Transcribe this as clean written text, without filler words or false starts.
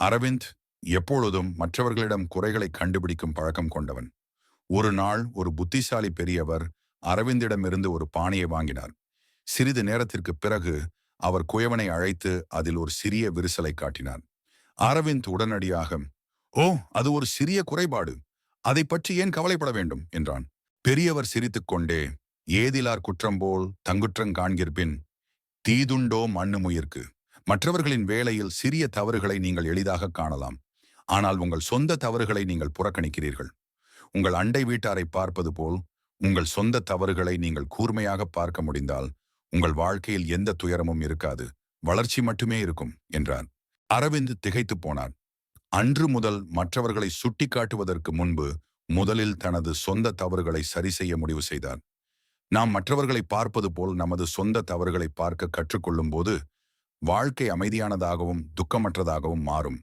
அரவிந்த் எப்பொழுதும் மற்றவர்களிடம் குறைகளை கண்டுபிடிக்கும் பழக்கம் கொண்டவன். ஒரு நாள் ஒரு புத்திசாலி பெரியவர் அரவிந்திடமிருந்து ஒரு பானையை வாங்கினார். சிறிது நேரத்திற்கு பிறகு அவர் குயவனை அழைத்து அதில் ஒரு சிறிய விரிசலை காட்டினார். அரவிந்த் உடனடியாக, "ஓ, அது ஒரு சிறிய குறைபாடு. அதை பற்றி ஏன் கவலைப்பட வேண்டும்?" என்றான். பெரியவர் சிரித்துக்கொண்டே, "ஏதிலார் குற்றம் போல் தங்குற்றங் காண்கிற்பின் தீதுண்டோ மண்ணுமுயிர்க்கு." மற்றவர்களின் வேலையில் சிறிய தவறுகளை நீங்கள் எளிதாக காணலாம். ஆனால் உங்கள் சொந்த தவறுகளை நீங்கள் புறக்கணிக்கிறீர்கள். உங்கள் அண்டை வீட்டாரை பார்ப்பது போல் உங்கள் சொந்த தவறுகளை நீங்கள் கூர்மையாக பார்க்க முடிந்தால் உங்கள் வாழ்க்கையில் எந்த துயரமும் இருக்காது, வளர்ச்சி மட்டுமே இருக்கும் என்றார். அரவிந்த் திகைத்து போனார். அன்று முதல் மற்றவர்களை சுட்டிக்காட்டுவதற்கு முன்பு முதலில் தனது சொந்த தவறுகளை சரி செய்ய முடிவு செய்தார். நாம் மற்றவர்களை பார்ப்பது போல் நமது சொந்த தவறுகளை பார்க்க கற்றுக்கொள்ளும் போது வாழ்க்கை அமைதியானதாகவும் துக்கமற்றதாகவும் மாறும்.